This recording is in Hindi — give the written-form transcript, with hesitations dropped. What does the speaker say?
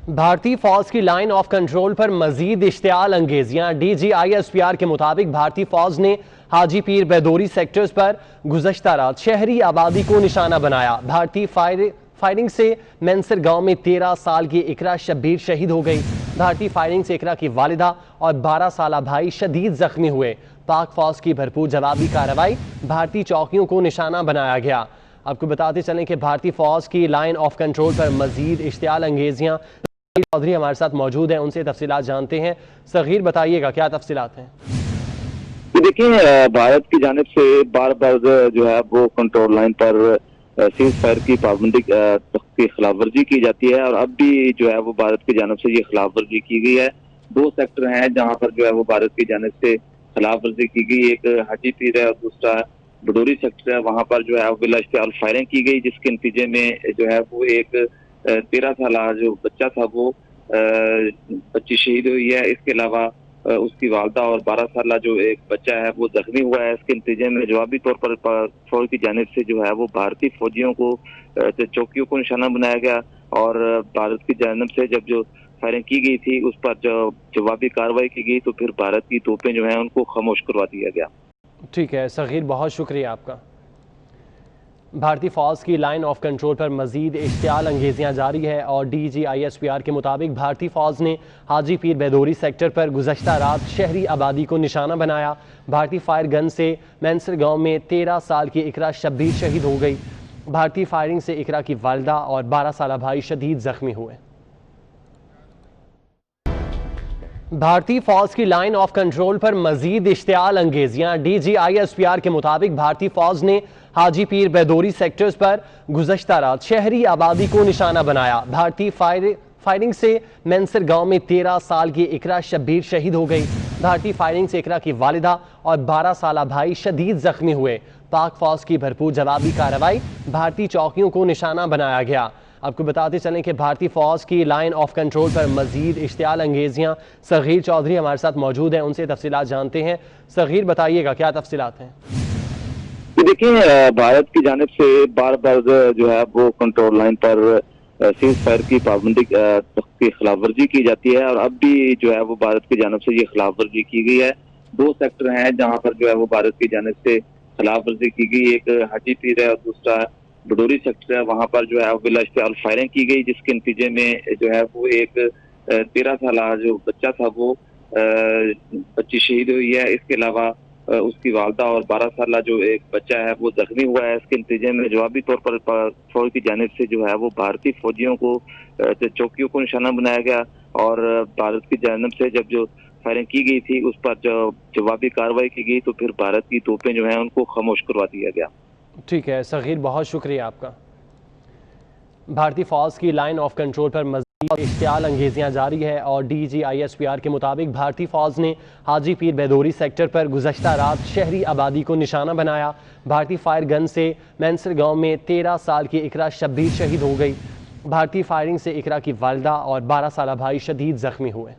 भारतीय फौज की लाइन ऑफ कंट्रोल पर मजीद इश्तियाल अंगेजियां। DGISPR के मुताबिक भारतीय फौज ने हाजी पीर बैदोरी सेक्टर्स पर गुज़श्ता रात शहरी आबादी को निशाना बनाया। भारतीय फायरिंग से मैनसर गांव में 13 साल की इकरा शब्बीर शहीद हो गई। भारतीय फायरिंग से इकरा की वालिदा और 12 साला भाई शदीद जख्मी हुए। पाक फौज की भरपूर जवाबी कार्रवाई, भारतीय चौकियों को निशाना बनाया गया। आपको बताते चलें कि भारतीय फौज की लाइन ऑफ कंट्रोल पर मजीद इश्तियाल अंगेजियां। चौधरी हमारे साथ मौजूद हैं, उनसे तफसीलात जानते हैं। सगीर, बताइएगा क्या तफसीलात हैं? देखिए, भारत की जानिब से बार बार जो है वो कंट्रोल लाइन पर सीज फायर की पाबंदी की खिलाफ वर्जी की जाती है और अब भी जो है वो भारत की जानिब से ये खिलाफ वर्जी की गई है। 2 सेक्टर हैं जहाँ पर जो है वो भारत की जानिब से खिलाफ वर्जी की गई। एक हाजी पीर है और दूसरा बडोरी सेक्टर है। वहाँ पर जो है बिला इश्तियाल फायरिंग की गई, जिसके नतीजे में जो है वो एक 13 साल जो बच्चा था वो बच्ची शहीद हुई है। इसके अलावा उसकी वालदा और 12 साल जो एक बच्चा है वो जख्मी हुआ है। इसके नतीजे में जवाबी तौर पर फौज की जानिब से जो है वो भारतीय फौजियों को चौकियों को निशाना बनाया गया और भारत की जानिब से जब जो फायरिंग की गई थी उस पर जो जवाबी कार्रवाई की गई तो फिर भारत की तोपें जो है उनको खामोश करवा दिया गया। ठीक है सगीर, बहुत शुक्रिया आपका। भारतीय फौज की लाइन ऑफ कंट्रोल पर मजीद इश्तियाल अंगेजियां जारी है और DGISPR के मुताबिक भारतीय फौज ने हाजी पीर बैदोरी सेक्टर पर गुज़श्ता रात शहरी आबादी को निशाना बनाया। भारतीय फायर गन से मैनसर गांव में 13 साल की इकरा शब्बीर शहीद हो गई। भारतीय फायरिंग से इकरा की वालिदा और 12 साला भाई शदीद जख्मी हुए। भारतीय फौज की लाइन ऑफ कंट्रोल पर मजीद इश्तियाल अंगेजियां। DGISPR के मुताबिक भारतीय फौज ने हाजी पीर बैदोरी सेक्टर्स पर गुज़श्ता रात शहरी आबादी को निशाना बनाया। भारतीय फायरिंग से मैनसर गांव में 13 साल की इकरा शब्बीर शहीद हो गई। भारतीय फायरिंग से इकरा की वालिदा और 12 साला भाई शदीद जख्मी हुए। पाक फौज की भरपूर जवाबी कार्रवाई, भारतीय चौकियों को निशाना बनाया गया। आपको बताते चलें कि भारतीय फौज की लाइन ऑफ कंट्रोल पर मजीद इश्तियाल अंगेजियां। सगीर चौधरी हमारे साथ मौजूद हैं, उनसे तफसीलात जानते हैं। सगीर, बताइएगा क्या तफसीलात हैं? देखिए, भारत की जानिब से बार बार जो है वो कंट्रोल लाइन पर सीज फायर की पाबंदी की खिलाफ वर्जी की जाती है और अब भी जो है वो भारत की जानिब से ये खिलाफ वर्जी की गई है। 2 सेक्टर हैं जहाँ पर जो है वो भारत की जानिब से खिलाफ वर्जी की गई। एक हाजी पीर है और दूसरा बडोरी सेक्टर है। वहाँ पर जो है बिला इश्तियाल फायरिंग की गई, जिसके नतीजे में जो है वो एक 13 साल जो बच्चा था वो बच्ची शहीद हुई है। इसके अलावा उसकी वालदा और 12 साल जो एक बच्चा है वो जख्मी हुआ है। इसके नतीजे में जवाबी तौर पर फौज की जानिब से जो है वो भारतीय फौजियों को चौकियों को निशाना बनाया गया और भारत की जानिब से जब जो फायरिंग की गई थी उस पर जो जवाबी कार्रवाई की गई तो फिर भारत की तोपें जो है उनको खामोश करवा दिया गया। ठीक है सगीर, बहुत शुक्रिया आपका। भारतीय फौज की लाइन ऑफ कंट्रोल पर मजीद इश्तियाल अंगेजियां जारी है और DGISPR के मुताबिक भारतीय फौज ने हाजी पीर बैदोरी सेक्टर पर गुज़श्ता रात शहरी आबादी को निशाना बनाया। भारतीय फायर गन से मैनसर गांव में 13 साल की इकरा शब्बीर शहीद हो गई। भारतीय फायरिंग से इकरा की वालिदा और 12 साला भाई शदीद जख्मी हुए।